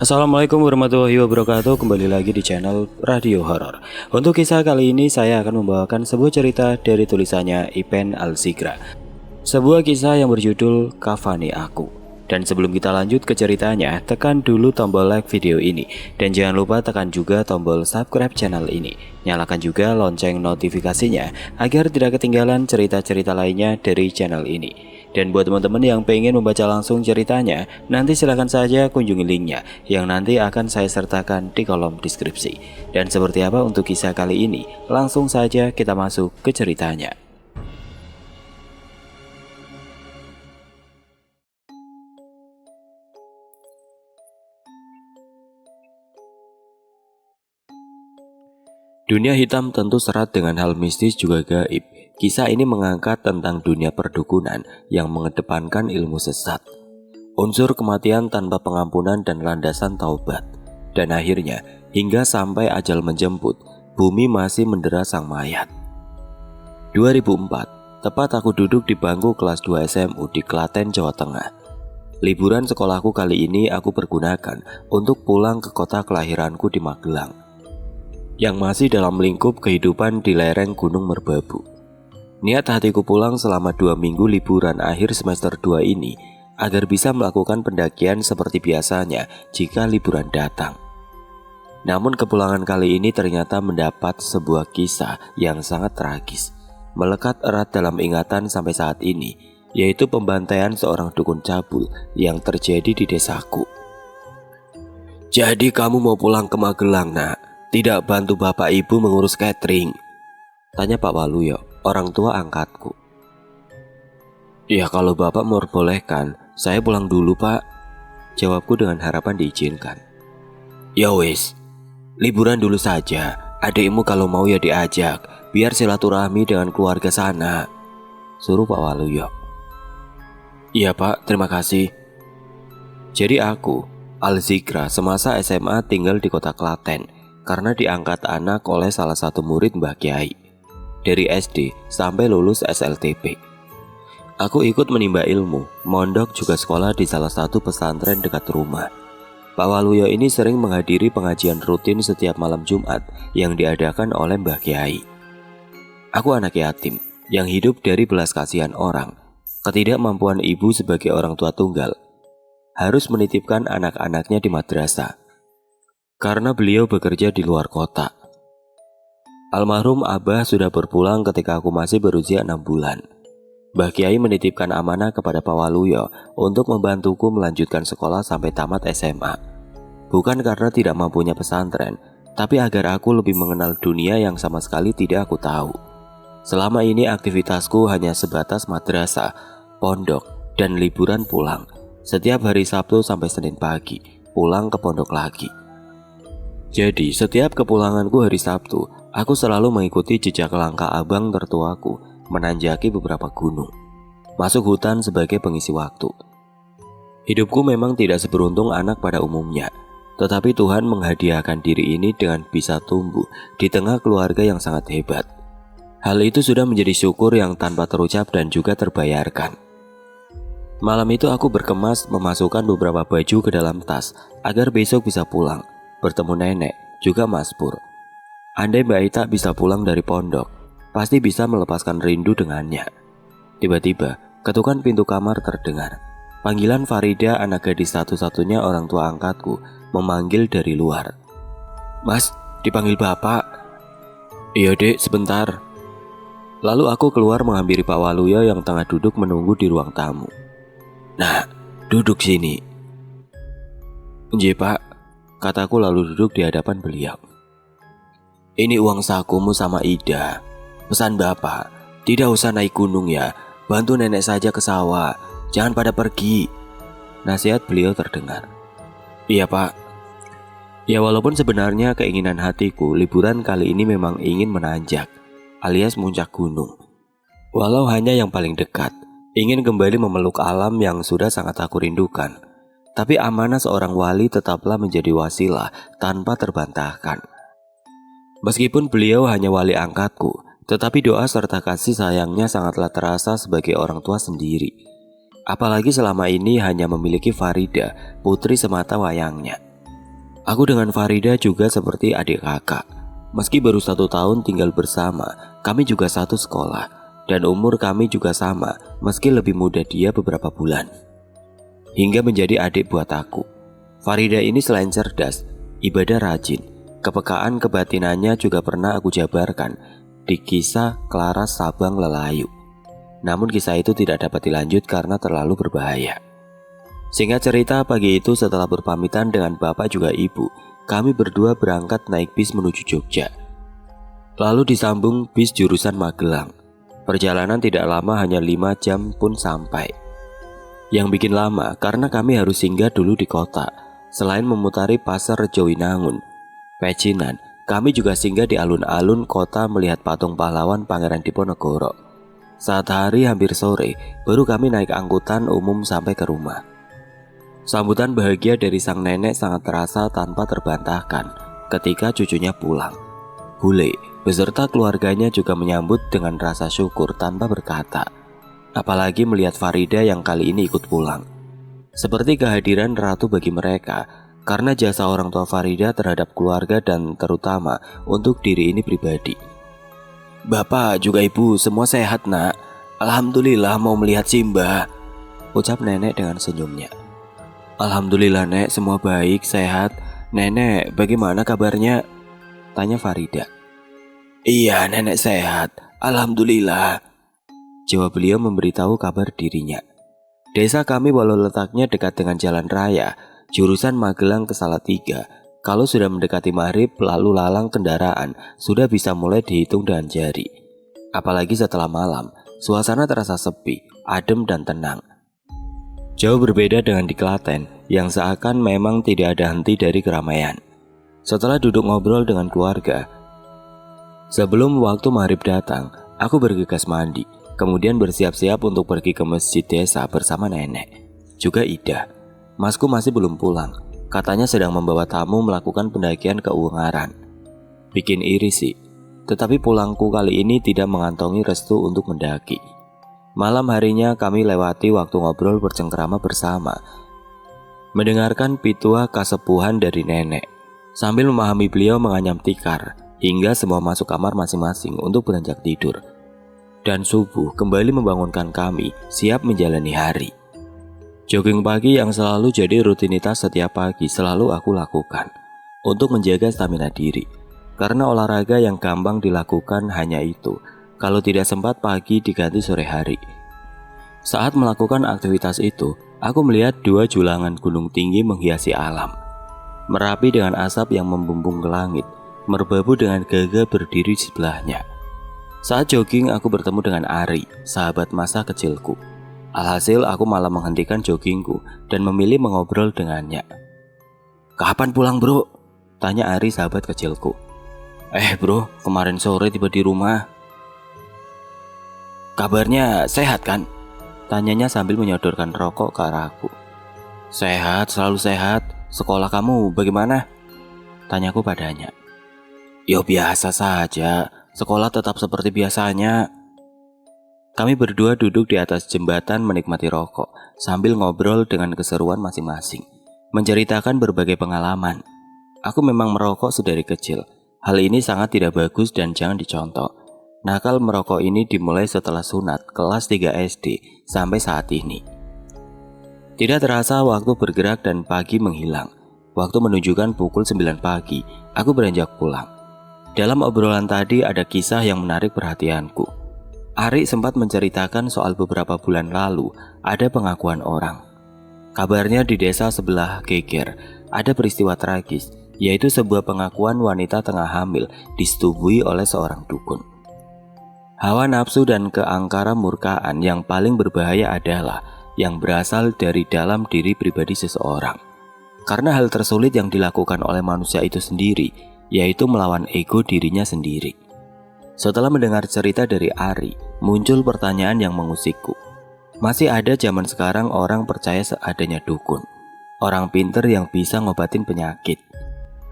Assalamualaikum warahmatullahi wabarakatuh. Kembali lagi di channel Radio Horor. Untuk kisah kali ini saya akan membawakan sebuah cerita dari tulisannya Ipen Alzigra. Sebuah kisah yang berjudul Kafani Aku. Dan sebelum kita lanjut ke ceritanya, tekan dulu tombol like video ini. Dan jangan lupa tekan juga tombol subscribe channel ini. Nyalakan juga lonceng notifikasinya agar tidak ketinggalan cerita-cerita lainnya dari channel ini. Dan buat teman-teman yang pengen membaca langsung ceritanya, nanti silahkan saja kunjungi linknya yang nanti akan saya sertakan di kolom deskripsi. Dan seperti apa untuk kisah kali ini? Langsung saja kita masuk ke ceritanya. Dunia hitam tentu serat dengan hal mistis juga gaib. Kisah ini mengangkat tentang dunia perdukunan yang mengedepankan ilmu sesat, unsur kematian tanpa pengampunan dan landasan taubat. Dan akhirnya, hingga sampai ajal menjemput, bumi masih mendera sang mayat. 2004, tepat aku duduk di bangku kelas 2 SMU di Klaten, Jawa Tengah. Liburan sekolahku kali ini aku pergunakan untuk pulang ke kota kelahiranku di Magelang, yang masih dalam lingkup kehidupan di lereng Gunung Merbabu. Niat hatiku pulang selama 2 minggu liburan akhir semester 2 ini agar bisa melakukan pendakian seperti biasanya jika liburan datang. Namun kepulangan kali ini ternyata mendapat sebuah kisah yang sangat tragis, melekat erat dalam ingatan sampai saat ini, yaitu pembantaian seorang dukun cabul yang terjadi di desaku. Jadi kamu mau pulang ke Magelang, nak? Tidak bantu bapak ibu mengurus catering? Tanya Pak Waluyo, orang tua angkatku. Ya kalau bapak memperbolehkan, saya pulang dulu pak, jawabku dengan harapan diizinkan. Ya wis, liburan dulu saja, adikmu kalau mau ya diajak, biar silaturahmi dengan keluarga sana, suruh Pak Waluyo. Iya pak, terima kasih. Jadi aku, Alzigra, semasa SMA tinggal di kota Klaten, karena diangkat anak oleh salah satu murid Mbah Kiai, dari SD sampai lulus SLTP. Aku ikut menimba ilmu, mondok juga sekolah di salah satu pesantren dekat rumah. Pak Waluyo ini sering menghadiri pengajian rutin setiap malam Jumat yang diadakan oleh Mbah Kiai. Aku anak yatim yang hidup dari belas kasihan orang. Ketidakmampuan ibu sebagai orang tua tunggal harus menitipkan anak-anaknya di madrasah karena beliau bekerja di luar kota. Almarhum Abah sudah berpulang ketika aku masih berusia 6 bulan. Mbah Kiai menitipkan amanah kepada Pak Waluyo untuk membantuku melanjutkan sekolah sampai tamat SMA. Bukan karena tidak mampunya pesantren, tapi agar aku lebih mengenal dunia yang sama sekali tidak aku tahu. Selama ini aktivitasku hanya sebatas madrasah, pondok, dan liburan pulang. Setiap hari Sabtu sampai Senin pagi, pulang ke pondok lagi. Jadi setiap kepulanganku hari Sabtu, aku selalu mengikuti jejak langkah abang tertuaku menanjaki beberapa gunung, masuk hutan sebagai pengisi waktu. Hidupku memang tidak seberuntung anak pada umumnya, tetapi Tuhan menghadiahkan diri ini dengan bisa tumbuh di tengah keluarga yang sangat hebat. Hal itu sudah menjadi syukur yang tanpa terucap dan juga terbayarkan. Malam itu aku berkemas memasukkan beberapa baju ke dalam tas agar besok bisa pulang, bertemu nenek, juga Mas Pur. Andai Mbak Ita bisa pulang dari pondok, pasti bisa melepaskan rindu dengannya. Tiba-tiba, ketukan pintu kamar terdengar. Panggilan Farida, anak gadis satu-satunya orang tua angkatku, memanggil dari luar. Mas, dipanggil bapak. Iya dek, sebentar. Lalu aku keluar menghampiri Pak Waluyo yang tengah duduk menunggu di ruang tamu. Nah, duduk sini. Nggih pak, kataku lalu duduk di hadapan beliau. Ini uang sakumu sama Ida. Pesan bapak, tidak usah naik gunung ya, bantu nenek saja ke sawah, jangan pada pergi. Nasihat beliau terdengar. Iya pak. Ya walaupun sebenarnya keinginan hatiku liburan kali ini memang ingin menanjak, alias muncak gunung. Walau hanya yang paling dekat, ingin kembali memeluk alam yang sudah sangat aku rindukan. Tapi amanah seorang wali tetaplah menjadi wasilah tanpa terbantahkan. Meskipun beliau hanya wali angkatku, tetapi doa serta kasih sayangnya sangatlah terasa sebagai orang tua sendiri. Apalagi selama ini hanya memiliki Farida, putri semata wayangnya. Aku dengan Farida juga seperti adik kakak. Meski baru 1 tahun tinggal bersama, kami juga satu sekolah. Dan umur kami juga sama, meski lebih muda dia beberapa bulan. Hingga menjadi adik buat aku. Farida ini selain cerdas, ibadah rajin, kepekaan kebatinannya juga pernah aku jabarkan di kisah Clara Sabang Lelayu. Namun kisah itu tidak dapat dilanjut karena terlalu berbahaya. Singkat cerita, pagi itu setelah berpamitan dengan bapak juga ibu, kami berdua berangkat naik bis menuju Jogja. Lalu disambung bis jurusan Magelang. Perjalanan tidak lama, hanya 5 jam pun sampai. Yang bikin lama karena kami harus singgah dulu di kota. Selain memutari Pasar Rejowinangun, Pecinan, kami juga singgah di alun-alun kota melihat patung pahlawan Pangeran Diponegoro. Saat hari hampir sore, baru kami naik angkutan umum sampai ke rumah. Sambutan bahagia dari sang nenek sangat terasa tanpa terbantahkan ketika cucunya pulang. Bule beserta keluarganya juga menyambut dengan rasa syukur tanpa berkata. Apalagi melihat Farida yang kali ini ikut pulang. Seperti kehadiran ratu bagi mereka, karena jasa orang tua Farida terhadap keluarga dan terutama untuk diri ini pribadi. Bapak juga ibu semua sehat nak. Alhamdulillah mau melihat Simba, ucap nenek dengan senyumnya. Alhamdulillah nek, semua baik, sehat. Nenek, bagaimana kabarnya? Tanya Farida. Iya, nenek sehat, alhamdulillah, jawab beliau memberitahu kabar dirinya. Desa kami walau letaknya dekat dengan jalan raya, jurusan Magelang ke Salatiga, kalau sudah mendekati maghrib lalu lalang kendaraan sudah bisa mulai dihitung dengan jari. Apalagi setelah malam, suasana terasa sepi, adem dan tenang. Jauh berbeda dengan di Klaten yang seakan memang tidak ada henti dari keramaian. Setelah duduk ngobrol dengan keluarga, sebelum waktu maghrib datang, aku bergegas mandi, kemudian bersiap-siap untuk pergi ke masjid desa bersama nenek. Juga Ida, masku masih belum pulang, katanya sedang membawa tamu melakukan pendakian ke Ungaran. Bikin iri sih, tetapi pulangku kali ini tidak mengantongi restu untuk mendaki. Malam harinya kami lewati waktu ngobrol bercengkrama bersama, mendengarkan pituah kasepuhan dari nenek, sambil memahami beliau menganyam tikar, hingga semua masuk kamar masing-masing untuk beranjak tidur. Dan subuh kembali membangunkan kami siap menjalani hari. Jogging pagi yang selalu jadi rutinitas setiap pagi selalu aku lakukan untuk menjaga stamina diri, karena olahraga yang gampang dilakukan hanya itu. Kalau tidak sempat pagi diganti sore hari. Saat melakukan aktivitas itu, aku melihat 2 julangan gunung tinggi menghiasi alam. Merapi dengan asap yang membumbung ke langit, Merbabu dengan gagah berdiri di sebelahnya. Saat jogging aku bertemu dengan Ari, sahabat masa kecilku. Alhasil aku malah menghentikan joggingku dan memilih mengobrol dengannya. Kapan pulang bro? Tanya Ari sahabat kecilku. Bro, kemarin sore tiba di rumah. Kabarnya sehat kan? Tanyanya sambil menyodorkan rokok ke arahku. Sehat, selalu sehat. Sekolah kamu bagaimana? Tanyaku padanya. Yo biasa saja, sekolah tetap seperti biasanya. Kami berdua duduk di atas jembatan menikmati rokok sambil ngobrol dengan keseruan masing-masing, menceritakan berbagai pengalaman. Aku memang merokok sedari kecil. Hal ini sangat tidak bagus dan jangan dicontoh. Nakal merokok ini dimulai setelah sunat kelas 3 SD sampai saat ini. Tidak terasa waktu bergerak dan pagi menghilang. Waktu menunjukkan pukul 9 pagi, aku beranjak pulang. Dalam obrolan tadi ada kisah yang menarik perhatianku. Ari sempat menceritakan soal beberapa bulan lalu ada pengakuan orang. Kabarnya di desa sebelah Geger ada peristiwa tragis, yaitu sebuah pengakuan wanita tengah hamil disetubui oleh seorang dukun. Hawa nafsu dan keangkara murkaan yang paling berbahaya adalah yang berasal dari dalam diri pribadi seseorang. Karena hal tersulit yang dilakukan oleh manusia itu sendiri, yaitu melawan ego dirinya sendiri. Setelah mendengar cerita dari Ari, muncul pertanyaan yang mengusikku. Masih ada zaman sekarang orang percaya seadanya dukun, orang pinter yang bisa ngobatin penyakit.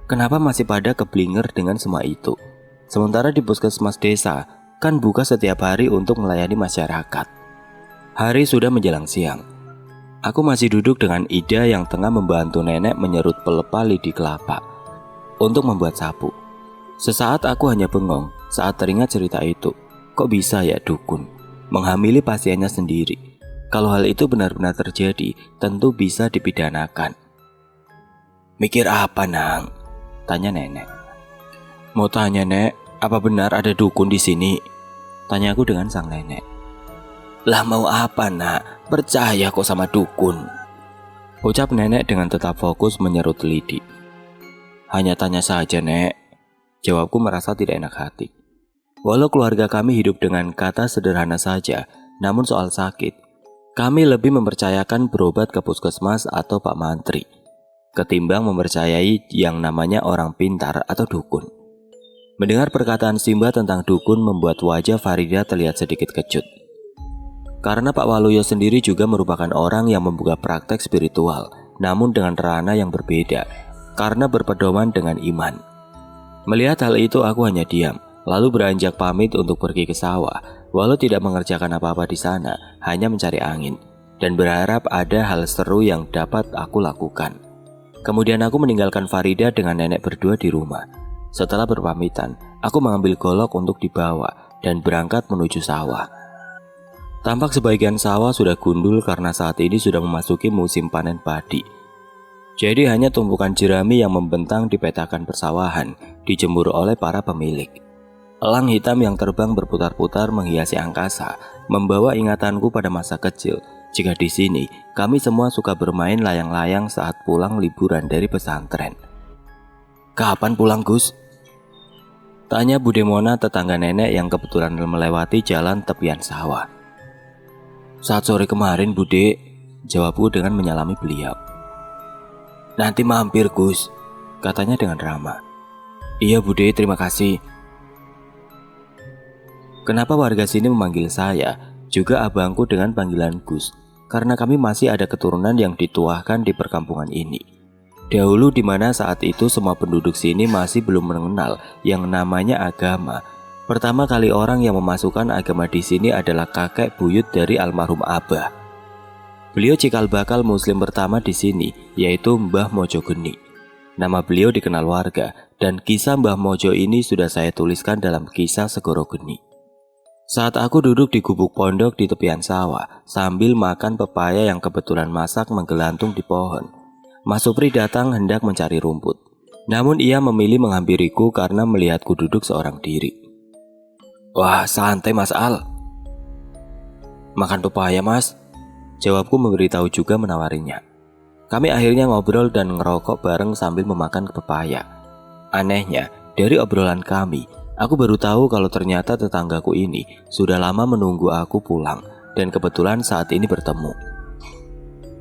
Kenapa masih pada keblinger dengan semua itu? Sementara di puskesmas desa kan buka setiap hari untuk melayani masyarakat. Hari sudah menjelang siang. Aku masih duduk dengan Ida yang tengah membantu nenek menyerut pelepah lidi kelapa untuk membuat sapu. Sesaat aku hanya bengong saat teringat cerita itu. Kok bisa ya dukun menghamili pasiennya sendiri? Kalau hal itu benar-benar terjadi, tentu bisa dipidanakan. Mikir apa, Nang? Tanya nenek. Mau tanya, Nek, apa benar ada dukun di sini? Tanyaku dengan sang nenek. Lah mau apa, Nak? Percaya kok sama dukun? Ucap nenek dengan tetap fokus menyerut lidi. Hanya tanya saja, Nek. Jawabku merasa tidak enak hati. Walau keluarga kami hidup dengan kata sederhana saja, namun soal sakit, kami lebih mempercayakan berobat ke puskesmas atau Pak Mantri, ketimbang mempercayai yang namanya orang pintar atau dukun. Mendengar perkataan Simba tentang dukun membuat wajah Farida terlihat sedikit kecut. Karena Pak Waluyo sendiri juga merupakan orang yang membuka praktek spiritual, namun dengan ranah yang berbeda, karena berpedoman dengan iman. Melihat hal itu aku hanya diam, lalu beranjak pamit untuk pergi ke sawah, walau tidak mengerjakan apa-apa di sana, hanya mencari angin, dan berharap ada hal seru yang dapat aku lakukan. Kemudian aku meninggalkan Farida dengan nenek berdua di rumah. Setelah berpamitan, aku mengambil golok untuk dibawa dan berangkat menuju sawah. Tampak sebagian sawah sudah gundul karena saat ini sudah memasuki musim panen padi. Jadi hanya tumpukan jerami yang membentang di petakan persawahan, dijemur oleh para pemilik. Elang hitam yang terbang berputar-putar menghiasi angkasa, membawa ingatanku pada masa kecil, jika di sini kami semua suka bermain layang-layang saat pulang liburan dari pesantren. Kapan pulang, Gus? Tanya Bude Mona, tetangga nenek yang kebetulan melewati jalan tepian sawah. Saat sore kemarin, Bude, jawabku dengan menyalami beliau. Nanti mampir, Gus, katanya dengan ramah. Iya, Bude, terima kasih. Kenapa warga sini memanggil saya, juga abangku dengan panggilan Gus? Karena kami masih ada keturunan yang dituahkan di perkampungan ini. Dahulu di mana saat itu semua penduduk sini masih belum mengenal yang namanya agama. Pertama kali orang yang memasukkan agama di sini adalah kakek buyut dari almarhum Abah. Beliau cikal bakal muslim pertama di sini, yaitu Mbah Mojo Geni. Nama beliau dikenal warga, dan kisah Mbah Mojo ini sudah saya tuliskan dalam kisah Segoro Geni. Saat aku duduk di gubuk pondok di tepian sawah, sambil makan pepaya yang kebetulan masak menggelantung di pohon, Mas Supri datang hendak mencari rumput. Namun ia memilih menghampiriku karena melihatku duduk seorang diri. Wah, santai Mas Al. Makan pepaya, Mas? Jawabku memberitahu juga menawarinya. Kami akhirnya ngobrol dan ngerokok bareng sambil memakan pepaya. Anehnya, dari obrolan kami, aku baru tahu kalau ternyata tetanggaku ini sudah lama menunggu aku pulang dan kebetulan saat ini bertemu.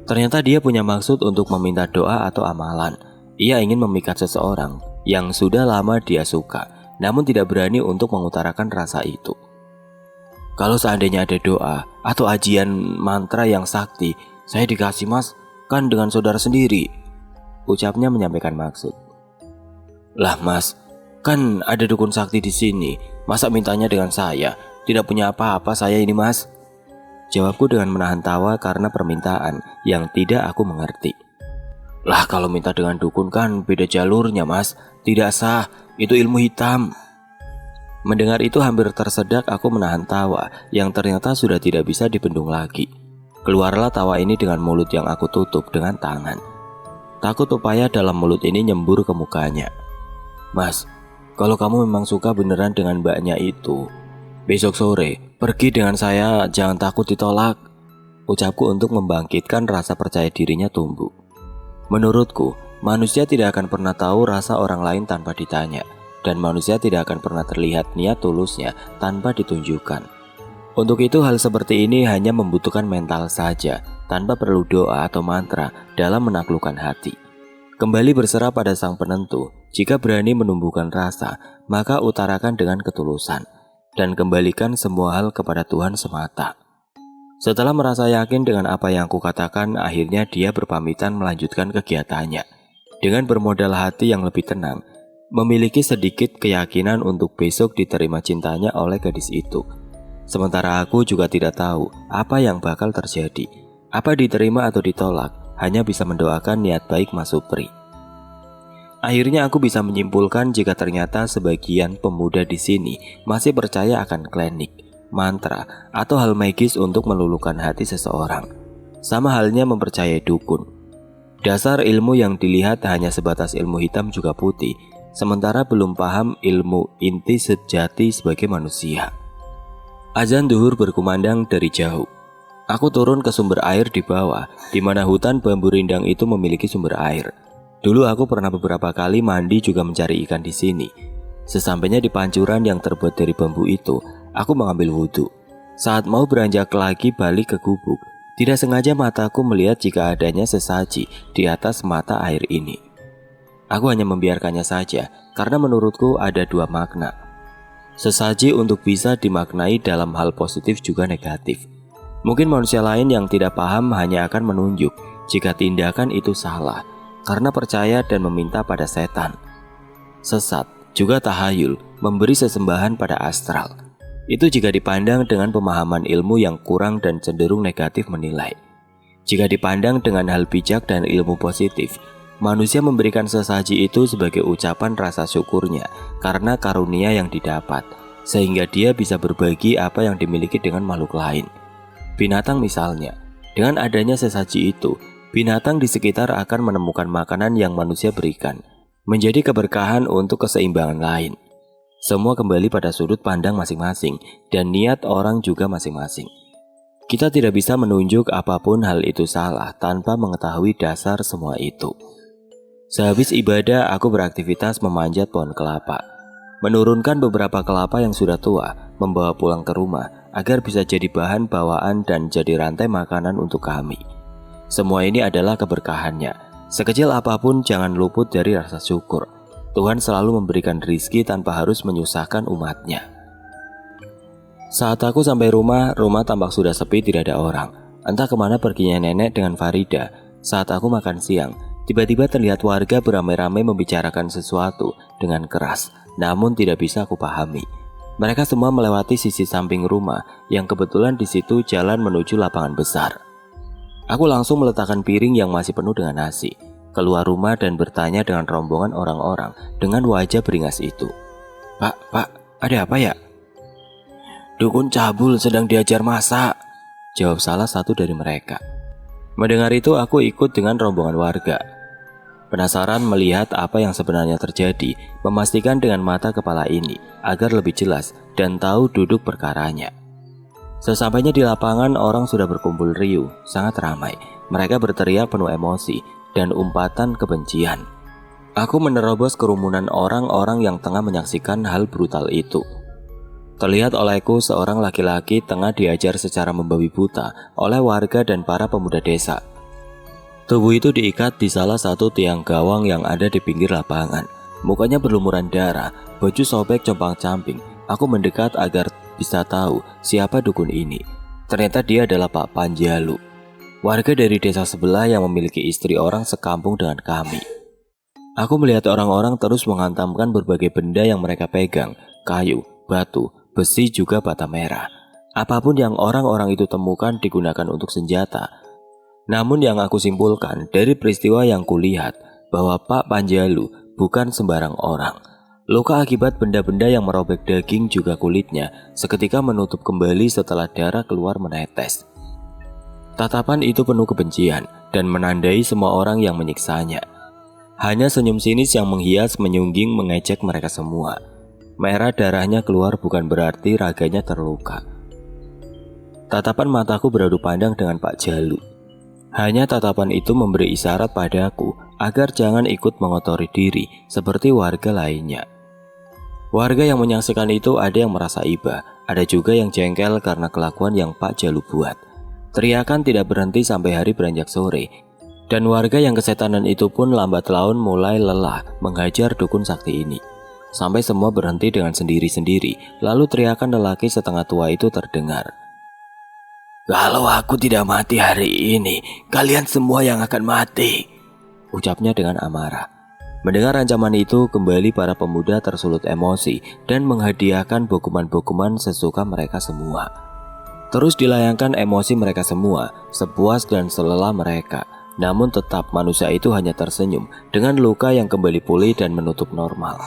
Ternyata dia punya maksud untuk meminta doa atau amalan. Ia ingin memikat seseorang yang sudah lama dia suka, namun tidak berani untuk mengutarakan rasa itu. Kalau seandainya ada doa atau ajian mantra yang sakti, saya dikasih, Mas, kan dengan saudara sendiri, ucapnya menyampaikan maksud. Lah, Mas, kan ada dukun sakti di sini, masa mintanya dengan saya? Tidak punya apa-apa saya ini, Mas. Jawabku dengan menahan tawa karena permintaan yang tidak aku mengerti. Lah, kalau minta dengan dukun kan beda jalurnya, Mas. Tidak sah, itu ilmu hitam. Mendengar itu hampir tersedak aku menahan tawa yang ternyata sudah tidak bisa dibendung lagi. Keluarlah tawa ini dengan mulut yang aku tutup dengan tangan. Takut pepaya dalam mulut ini nyembur ke mukanya. Mas, kalau kamu memang suka beneran dengan mbaknya itu, besok sore pergi dengan saya, jangan takut ditolak. Ucapku untuk membangkitkan rasa percaya dirinya tumbuh. Menurutku, manusia tidak akan pernah tahu rasa orang lain tanpa ditanya. Dan manusia tidak akan pernah terlihat niat tulusnya tanpa ditunjukkan. Untuk itu hal seperti ini hanya membutuhkan mental saja, tanpa perlu doa atau mantra dalam menaklukkan hati. Kembali berserah pada sang penentu, jika berani menumbuhkan rasa, maka utarakan dengan ketulusan, dan kembalikan semua hal kepada Tuhan semata. Setelah merasa yakin dengan apa yang kukatakan, akhirnya dia berpamitan melanjutkan kegiatannya. Dengan bermodal hati yang lebih tenang, memiliki sedikit keyakinan untuk besok diterima cintanya oleh gadis itu. Sementara aku juga tidak tahu apa yang bakal terjadi. Apa diterima atau ditolak, hanya bisa mendoakan niat baik Mas Supri. Akhirnya aku bisa menyimpulkan jika ternyata sebagian pemuda di sini masih percaya akan klinik, mantra, atau hal magis untuk meluluhkan hati seseorang. Sama halnya mempercayai dukun. Dasar ilmu yang dilihat hanya sebatas ilmu hitam juga putih, sementara belum paham ilmu inti sejati sebagai manusia. Azan duhur berkumandang dari jauh. Aku turun ke sumber air di bawah, di mana hutan bambu rindang itu memiliki sumber air. Dulu aku pernah beberapa kali mandi juga mencari ikan di sini. Sesampainya di pancuran yang terbuat dari bambu itu, aku mengambil wudhu. Saat mau beranjak lagi balik ke gubuk, tidak sengaja mataku melihat jika adanya sesaji di atas mata air ini. Aku hanya membiarkannya saja, karena menurutku ada dua makna. Sesaji untuk bisa dimaknai dalam hal positif juga negatif. Mungkin manusia lain yang tidak paham hanya akan menunjuk jika tindakan itu salah, karena percaya dan meminta pada setan. Sesat juga tahayul, memberi sesembahan pada astral. Itu jika dipandang dengan pemahaman ilmu yang kurang dan cenderung negatif menilai. Jika dipandang dengan hal bijak dan ilmu positif, manusia memberikan sesaji itu sebagai ucapan rasa syukurnya karena karunia yang didapat, sehingga dia bisa berbagi apa yang dimiliki dengan makhluk lain. Binatang misalnya, dengan adanya sesaji itu, binatang di sekitar akan menemukan makanan yang manusia berikan, menjadi keberkahan untuk keseimbangan lain. Semua kembali pada sudut pandang masing-masing dan niat orang juga masing-masing. Kita tidak bisa menunjuk apapun hal itu salah tanpa mengetahui dasar semua itu. Sehabis ibadah, aku beraktivitas memanjat pohon kelapa, menurunkan beberapa kelapa yang sudah tua, membawa pulang ke rumah agar bisa jadi bahan bawaan dan jadi rantai makanan untuk kami. Semua ini adalah keberkahannya. Sekecil apapun jangan luput dari rasa syukur. Tuhan selalu memberikan rizki tanpa harus menyusahkan umatnya. Saat aku sampai rumah tampak sudah sepi, tidak ada orang. Entah kemana perginya nenek dengan Farida. Saat aku makan siang, tiba-tiba terlihat warga beramai-ramai membicarakan sesuatu dengan keras, namun tidak bisa aku pahami. Mereka semua melewati sisi samping rumah yang kebetulan di situ jalan menuju lapangan besar. Aku langsung meletakkan piring yang masih penuh dengan nasi, keluar rumah dan bertanya dengan rombongan orang-orang dengan wajah beringas itu. Pak, ada apa ya? Dukun cabul sedang diajar masak, jawab salah satu dari mereka. Mendengar itu aku ikut dengan rombongan warga. Penasaran melihat apa yang sebenarnya terjadi, memastikan dengan mata kepala ini agar lebih jelas dan tahu duduk perkaranya. Sesampainya di lapangan, orang sudah berkumpul riuh, sangat ramai. Mereka berteriak penuh emosi dan umpatan kebencian. Aku menerobos kerumunan orang-orang yang tengah menyaksikan hal brutal itu. Terlihat olehku seorang laki-laki tengah diajar secara membabi buta oleh warga dan para pemuda desa. Tubuh itu diikat di salah satu tiang gawang yang ada di pinggir lapangan. Mukanya berlumuran darah, baju sobek compang-camping. Aku mendekat agar bisa tahu siapa dukun ini. Ternyata dia adalah Pak Panjalu, warga dari desa sebelah yang memiliki istri orang sekampung dengan kami. Aku melihat orang-orang terus menghantamkan berbagai benda yang mereka pegang, kayu, batu, besi juga bata merah. Apapun yang orang-orang itu temukan digunakan untuk senjata. Namun yang aku simpulkan dari peristiwa yang kulihat bahwa Pak Panjalu bukan sembarang orang. Luka akibat benda-benda yang merobek daging juga kulitnya seketika menutup kembali setelah darah keluar menetes. Tatapan itu penuh kebencian dan menandai semua orang yang menyiksanya. Hanya senyum sinis yang menghias, menyungging, mengejek mereka semua. Merah darahnya keluar bukan berarti raganya terluka. Tatapan mataku beradu pandang dengan Pak Jalu. Hanya tatapan itu memberi isyarat padaku agar jangan ikut mengotori diri seperti warga lainnya. Warga yang menyaksikan itu ada yang merasa iba, ada juga yang jengkel karena kelakuan yang Pak Jalu buat. Teriakan tidak berhenti sampai hari beranjak sore, dan warga yang kesetanan itu pun lambat laun mulai lelah menghajar dukun sakti ini. Sampai semua berhenti dengan sendiri-sendiri, lalu teriakan lelaki setengah tua itu terdengar. "Kalau aku tidak mati hari ini, kalian semua yang akan mati," ucapnya dengan amarah. Mendengar ancaman itu, kembali para pemuda tersulut emosi dan menghadiahkan bokuman-bokuman sesuka mereka semua. Terus dilayangkan emosi mereka semua, sepuas dan selelah mereka. Namun tetap manusia itu hanya tersenyum dengan luka yang kembali pulih dan menutup normal.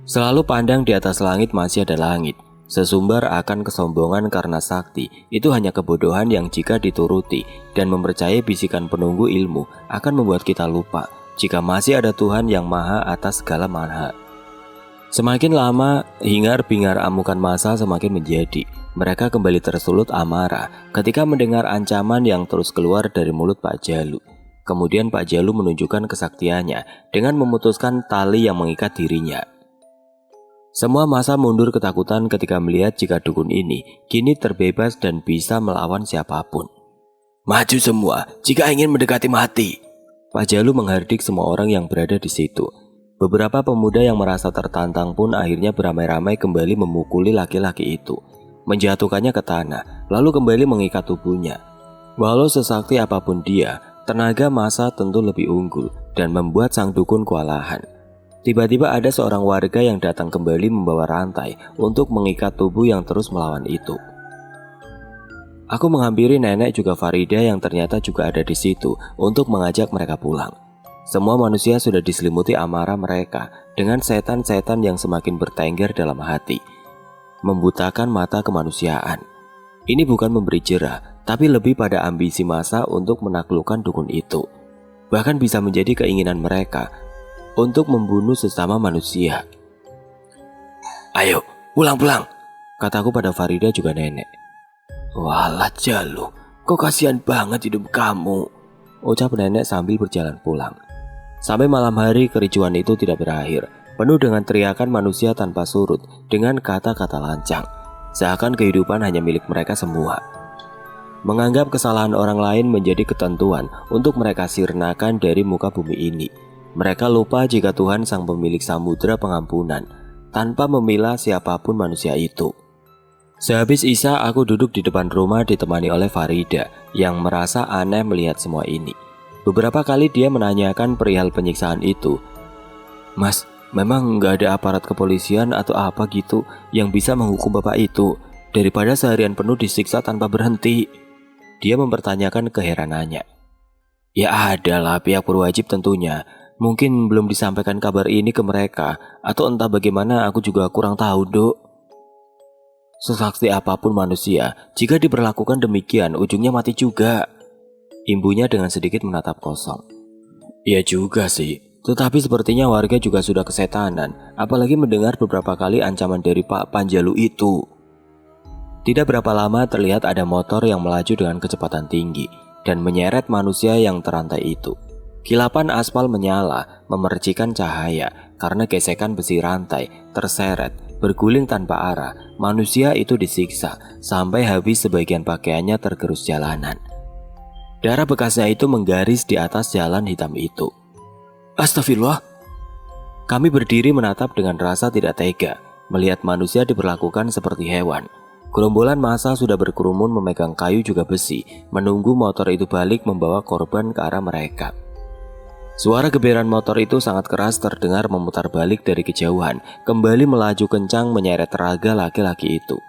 Selalu pandang di atas langit masih ada langit. Sesumbar akan kesombongan karena sakti itu hanya kebodohan yang jika dituruti dan mempercayai bisikan penunggu ilmu akan membuat kita lupa jika masih ada Tuhan yang maha atas segala maha. Semakin lama, hingar-bingar amukan massa semakin menjadi. Mereka kembali tersulut amarah ketika mendengar ancaman yang terus keluar dari mulut Pak Jalu. Kemudian Pak Jalu menunjukkan kesaktiannya dengan memutuskan tali yang mengikat dirinya. Semua massa mundur ketakutan ketika melihat jika dukun ini kini terbebas dan bisa melawan siapapun. Maju semua jika ingin mendekati mati. Pak Jalu menghardik semua orang yang berada di situ. Beberapa pemuda yang merasa tertantang pun akhirnya beramai-ramai kembali memukuli laki-laki itu, menjatuhkannya ke tanah, lalu kembali mengikat tubuhnya. Walau sesakti apapun dia, tenaga massa tentu lebih unggul dan membuat sang dukun kewalahan. Tiba-tiba ada seorang warga yang datang kembali membawa rantai untuk mengikat tubuh yang terus melawan itu. Aku menghampiri nenek juga Farida yang ternyata juga ada di situ untuk mengajak mereka pulang. Semua manusia sudah diselimuti amarah mereka dengan setan-setan yang semakin bertengger dalam hati, membutakan mata kemanusiaan. Ini bukan memberi jerah, tapi lebih pada ambisi massa untuk menaklukkan dukun itu. Bahkan bisa menjadi keinginan mereka untuk membunuh sesama manusia. Ayo, pulang-pulang, kataku pada Farida juga nenek. Walah Jalu, kok kasihan banget hidup kamu, ucap nenek sambil berjalan pulang. Sampai malam hari kericuan itu tidak berakhir, penuh dengan teriakan manusia tanpa surut dengan kata-kata lancang, seakan kehidupan hanya milik mereka semua. Menganggap kesalahan orang lain menjadi ketentuan untuk mereka sirnakan dari muka bumi ini. Mereka lupa jika Tuhan sang pemilik samudera pengampunan, tanpa memilah siapapun manusia itu. Sehabis Isya, aku duduk di depan rumah ditemani oleh Farida yang merasa aneh melihat semua ini. Beberapa kali dia menanyakan perihal penyiksaan itu. Mas, memang nggak ada aparat kepolisian atau apa gitu yang bisa menghukum bapak itu daripada seharian penuh disiksa tanpa berhenti? Dia mempertanyakan keheranannya. Ya ada lah pihak berwajib tentunya. Mungkin belum disampaikan kabar ini ke mereka, atau entah bagaimana aku juga kurang tahu, Dok. Sesakti apapun manusia, jika diperlakukan demikian, ujungnya mati juga. Imbunya dengan sedikit menatap kosong. Iya juga sih, tetapi sepertinya warga juga sudah kesetanan, apalagi mendengar beberapa kali ancaman dari Pak Panjalu itu. Tidak berapa lama terlihat ada motor yang melaju dengan kecepatan tinggi dan menyeret manusia yang terantai itu. Kilapan aspal menyala, memercikan cahaya karena gesekan besi rantai, terseret, berguling tanpa arah. Manusia itu disiksa sampai habis sebagian pakaiannya tergerus jalanan. Darah bekasnya itu menggaris di atas jalan hitam itu. Astagfirullah. Kami berdiri menatap dengan rasa tidak tega, melihat manusia diperlakukan seperti hewan. Gerombolan massa sudah berkerumun memegang kayu juga besi, menunggu motor itu balik membawa korban ke arah mereka. Suara geberan motor itu sangat keras terdengar memutar balik dari kejauhan, kembali melaju kencang menyeret raga laki-laki itu.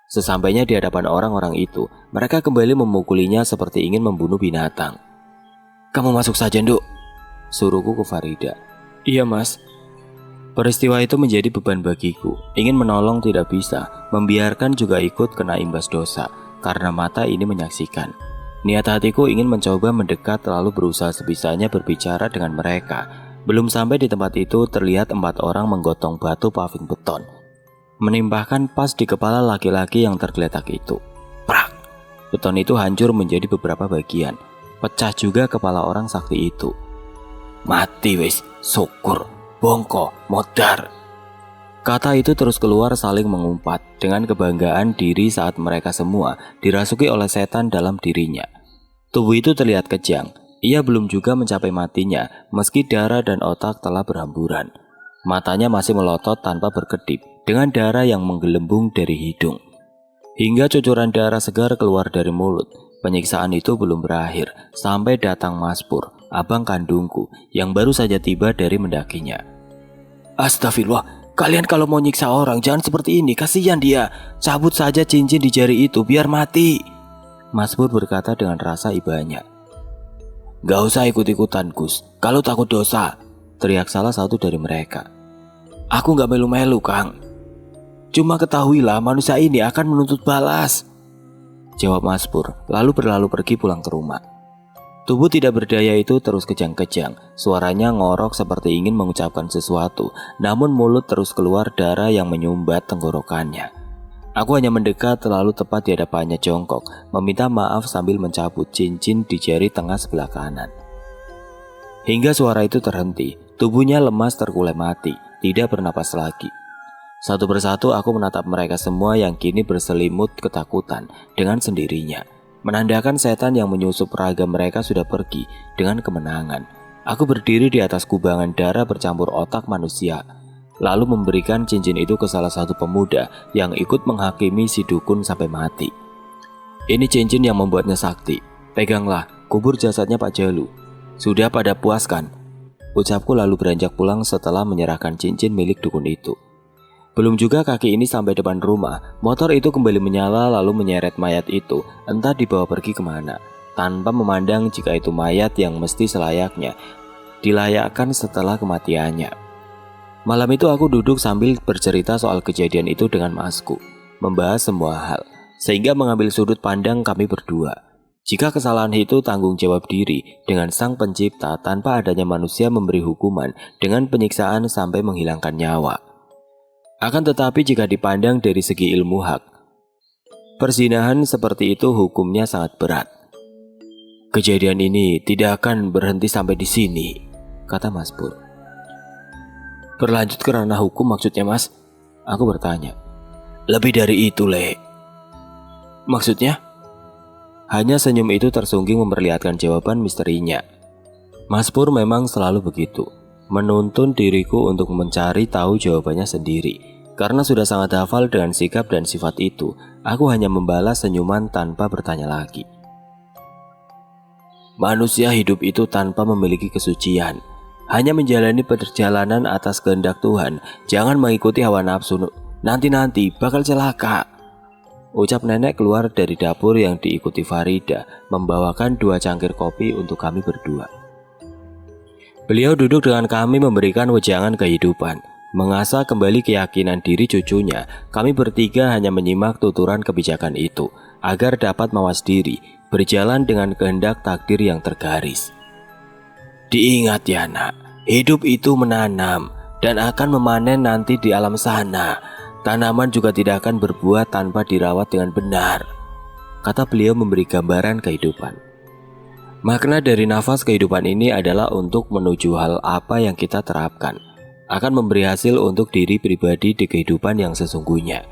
Sesampainya di hadapan orang-orang itu, mereka kembali memukulinya seperti ingin membunuh binatang. Kamu masuk saja, Nduk, suruhku ke Farida. Iya, Mas. Peristiwa itu menjadi beban bagiku. Ingin menolong tidak bisa, membiarkan juga ikut kena imbas dosa, karena mata ini menyaksikan. Niat hatiku ingin mencoba mendekat lalu berusaha sebisanya berbicara dengan mereka. Belum sampai di tempat itu terlihat 4 orang menggotong batu paving beton, menimpahkan pas di kepala laki-laki yang tergeletak itu. Prak! Beton itu hancur menjadi beberapa bagian. Pecah juga kepala orang sakti itu. Mati wis, syukur, bongko, modar. Kata itu terus keluar saling mengumpat dengan kebanggaan diri saat mereka semua dirasuki oleh setan dalam dirinya. Tubuh itu terlihat kejang. Ia belum juga mencapai matinya meski darah dan otak telah berhamburan. Matanya masih melotot tanpa berkedip dengan darah yang menggelembung dari hidung. Hingga cucuran darah segar keluar dari mulut. Penyiksaan itu belum berakhir sampai datang Mas Pur, abang kandungku yang baru saja tiba dari mendakinya. Astagfirullah, Kalian kalau mau nyiksa orang jangan seperti ini, kasihan dia. Cabut saja cincin di jari itu biar mati. Mas Pur berkata dengan rasa ibanya. Gak usah ikut-ikutan Gus, kalau takut dosa, teriak salah satu dari mereka. Aku gak melu-melu Kang. Cuma ketahuilah manusia ini akan menuntut balas, jawab Mas Pur, lalu berlalu pergi pulang ke rumah. Tubuh tidak berdaya itu terus kejang-kejang, suaranya ngorok seperti ingin mengucapkan sesuatu, namun mulut terus keluar darah yang menyumbat tenggorokannya. Aku hanya mendekat terlalu tepat di hadapannya jongkok, meminta maaf sambil mencabut cincin di jari tengah sebelah kanan. Hingga suara itu terhenti, tubuhnya lemas terkulai mati, tidak bernapas lagi. Satu persatu aku menatap mereka semua yang kini berselimut ketakutan dengan sendirinya, menandakan setan yang menyusup raga mereka sudah pergi dengan kemenangan. Aku berdiri di atas kubangan darah bercampur otak manusia, lalu memberikan cincin itu ke salah satu pemuda yang ikut menghakimi si dukun sampai mati. Ini cincin yang membuatnya sakti, peganglah, kubur jasadnya Pak Jalu. Sudah pada puas kan? Ucapku lalu beranjak pulang setelah menyerahkan cincin milik dukun itu. Belum juga kaki ini sampai depan rumah, motor itu kembali menyala lalu menyeret mayat itu, entah dibawa pergi kemana, tanpa memandang jika itu mayat yang mesti selayaknya dilayakkan setelah kematiannya. Malam itu aku duduk sambil bercerita soal kejadian itu dengan masku, membahas semua hal, sehingga mengambil sudut pandang kami berdua. Jika kesalahan itu tanggung jawab diri dengan Sang Pencipta tanpa adanya manusia memberi hukuman dengan penyiksaan sampai menghilangkan nyawa. Akan tetapi jika dipandang dari segi ilmu hak, perzinahan seperti itu hukumnya sangat berat. Kejadian ini tidak akan berhenti sampai di sini, kata Mas Pur. Berlanjut ke ranah hukum maksudnya Mas? Aku bertanya. Lebih dari itu Le. Maksudnya? Hanya senyum itu tersungging memperlihatkan jawaban misterinya. Mas Pur memang selalu begitu, menuntun diriku untuk mencari tahu jawabannya sendiri. Karena sudah sangat hafal dengan sikap dan sifat itu, aku hanya membalas senyuman tanpa bertanya lagi. Manusia hidup itu tanpa memiliki kesucian, hanya menjalani perjalanan atas kehendak Tuhan. Jangan mengikuti hawa nafsu, nanti bakal celaka, ucap nenek keluar dari dapur yang diikuti Farida, membawakan 2 cangkir kopi untuk kami berdua. Beliau duduk dengan kami memberikan wejangan kehidupan, mengasah kembali keyakinan diri cucunya. Kami bertiga hanya menyimak tuturan kebijakan itu, agar dapat mawas diri, berjalan dengan kehendak takdir yang tergaris. Diingat ya nak, hidup itu menanam dan akan memanen nanti di alam sana. Tanaman juga tidak akan berbuah tanpa dirawat dengan benar, kata beliau memberi gambaran kehidupan. Makna dari nafas kehidupan ini adalah untuk menuju hal apa yang kita terapkan akan memberi hasil untuk diri pribadi di kehidupan yang sesungguhnya.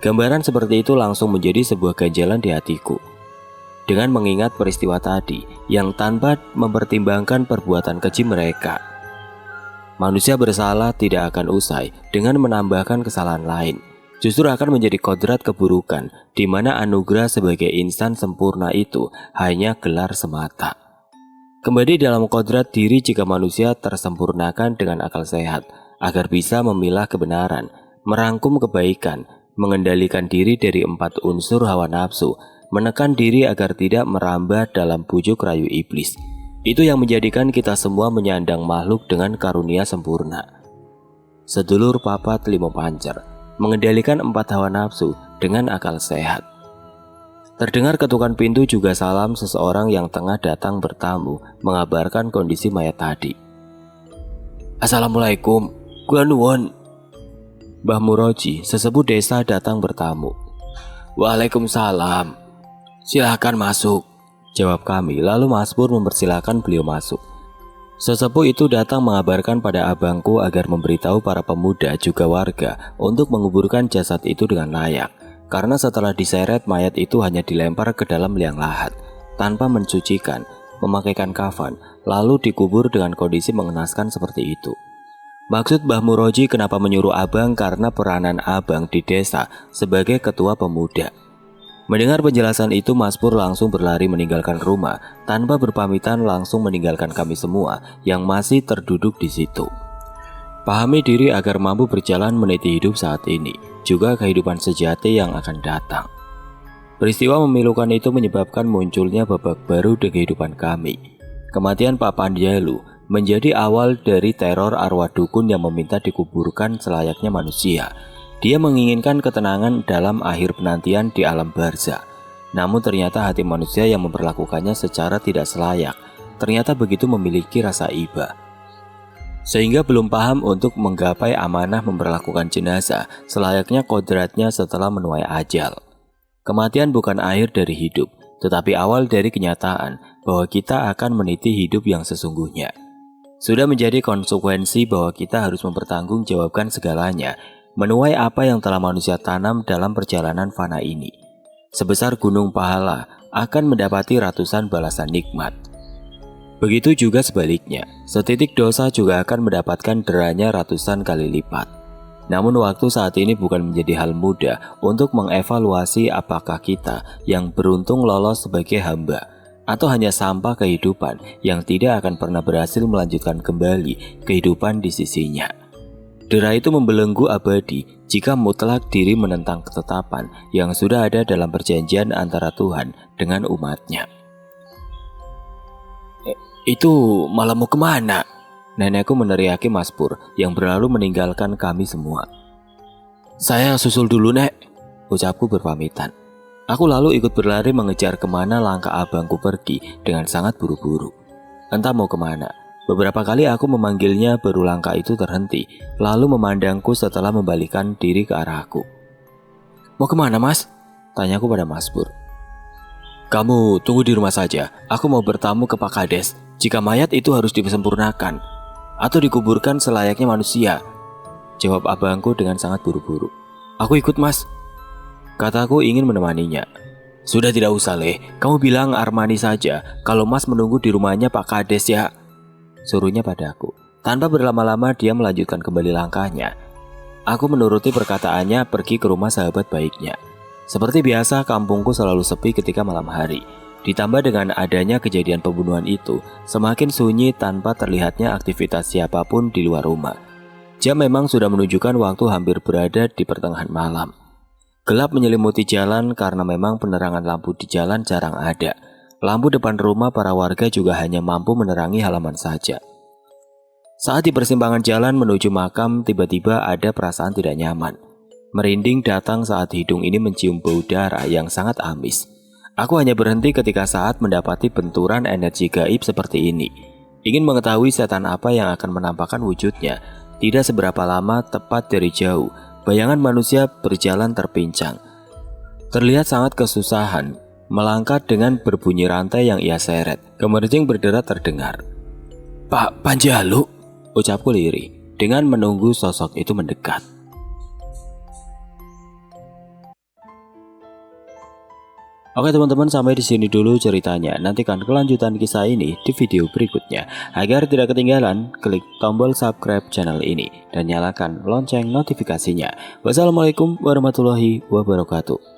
Gambaran seperti itu langsung menjadi sebuah ganjalan di hatiku. Dengan mengingat peristiwa tadi yang tanpa mempertimbangkan perbuatan keji mereka, manusia bersalah tidak akan usai dengan menambahkan kesalahan lain. Justru akan menjadi kodrat keburukan, di mana anugerah sebagai insan sempurna itu hanya gelar semata. Kembali dalam kodrat diri jika manusia tersempurnakan dengan akal sehat, agar bisa memilah kebenaran, merangkum kebaikan, mengendalikan diri dari 4 unsur hawa nafsu, menekan diri agar tidak merambah dalam bujuk rayu iblis. Itu yang menjadikan kita semua menyandang makhluk dengan karunia sempurna. Sedulur papat limo pancer, mengendalikan 4 hawa nafsu dengan akal sehat. Terdengar ketukan pintu juga salam seseorang yang tengah datang bertamu mengabarkan kondisi mayat tadi. Assalamualaikum, kula nuwun. Mbah Muroji, sesepuh desa datang bertamu. Waalaikumsalam. Silakan masuk, jawab kami, lalu Mas Pur mempersilahkan beliau masuk. Sesepuh itu datang mengabarkan pada abangku agar memberitahu para pemuda juga warga untuk menguburkan jasad itu dengan layak, karena setelah diseret mayat itu hanya dilempar ke dalam liang lahat tanpa mencucikan, memakaikan kafan, lalu dikubur dengan kondisi mengenaskan seperti itu. Maksud Mbah Muroji kenapa menyuruh abang karena peranan abang di desa sebagai ketua pemuda. Mendengar penjelasan itu, Mas Pur langsung berlari meninggalkan rumah tanpa berpamitan, langsung meninggalkan kami semua yang masih terduduk di situ. Pahami diri agar mampu berjalan meniti hidup saat ini, juga kehidupan sejati yang akan datang. Peristiwa memilukan itu menyebabkan munculnya babak baru di kehidupan kami. Kematian Pak Panjalu menjadi awal dari teror arwah dukun yang meminta dikuburkan selayaknya manusia. Dia menginginkan ketenangan dalam akhir penantian di alam barzah. Namun ternyata hati manusia yang memperlakukannya secara tidak selayak ternyata begitu memiliki rasa iba, sehingga belum paham untuk menggapai amanah memperlakukan jenazah selayaknya kodratnya setelah menuai ajal. Kematian bukan akhir dari hidup, tetapi awal dari kenyataan bahwa kita akan meniti hidup yang sesungguhnya. Sudah menjadi konsekuensi bahwa kita harus mempertanggungjawabkan segalanya, menuai apa yang telah manusia tanam dalam perjalanan fana ini. Sebesar gunung pahala akan mendapati ratusan balasan nikmat. Begitu juga sebaliknya, setitik dosa juga akan mendapatkan deranya ratusan kali lipat. Namun waktu saat ini bukan menjadi hal mudah untuk mengevaluasi apakah kita yang beruntung lolos sebagai hamba, atau hanya sampah kehidupan yang tidak akan pernah berhasil melanjutkan kembali kehidupan di sisinya. Dera itu membelenggu abadi jika mutlak diri menentang ketetapan yang sudah ada dalam perjanjian antara Tuhan dengan umatnya. Itu malah mau kemana? Nenekku meneriaki Mas Pur yang berlalu meninggalkan kami semua. Saya susul dulu, Nek, ucapku berpamitan. Aku lalu ikut berlari mengejar kemana langkah abangku pergi dengan sangat buru-buru. Entah mau kemana. Beberapa kali aku memanggilnya baru langkah itu terhenti, lalu memandangku setelah membalikkan diri ke arahku. Mau kemana, Mas? Tanyaku pada Mas Pur. Kamu tunggu di rumah saja, aku mau bertamu ke Pak Kades. Jika mayat itu harus disempurnakan atau dikuburkan selayaknya manusia, jawab abangku dengan sangat buru-buru. Aku ikut, Mas, kataku ingin menemaninya. Sudah tidak usah, Leh, kamu bilang Armani saja kalau Mas menunggu di rumahnya Pak Kades ya, suruhnya padaku. Tanpa berlama-lama dia melanjutkan kembali langkahnya. Aku menuruti perkataannya pergi ke rumah sahabat baiknya. Seperti biasa, kampungku selalu sepi ketika malam hari. Ditambah dengan adanya kejadian pembunuhan itu, semakin sunyi tanpa terlihatnya aktivitas siapapun di luar rumah. Jam memang sudah menunjukkan waktu hampir berada di pertengahan malam. Gelap menyelimuti jalan karena memang penerangan lampu di jalan jarang ada. Lampu depan rumah para warga juga hanya mampu menerangi halaman saja. Saat di persimpangan jalan menuju makam, tiba-tiba ada perasaan tidak nyaman. Merinding datang saat hidung ini mencium bau darah yang sangat amis. Aku hanya berhenti ketika saat mendapati benturan energi gaib seperti ini. Ingin mengetahui setan apa yang akan menampakkan wujudnya. Tidak seberapa lama, tepat dari jauh, bayangan manusia berjalan terpincang. Terlihat sangat kesusahan, melangkah dengan berbunyi rantai yang ia seret. Kemerjing berderak terdengar. Pak Panjalu, ucapku lirih, dengan menunggu sosok itu mendekat. Oke teman-teman, sampai di sini dulu ceritanya. Nantikan kelanjutan kisah ini di video berikutnya. Agar tidak ketinggalan, klik tombol subscribe channel ini dan nyalakan lonceng notifikasinya. Wassalamualaikum warahmatullahi wabarakatuh.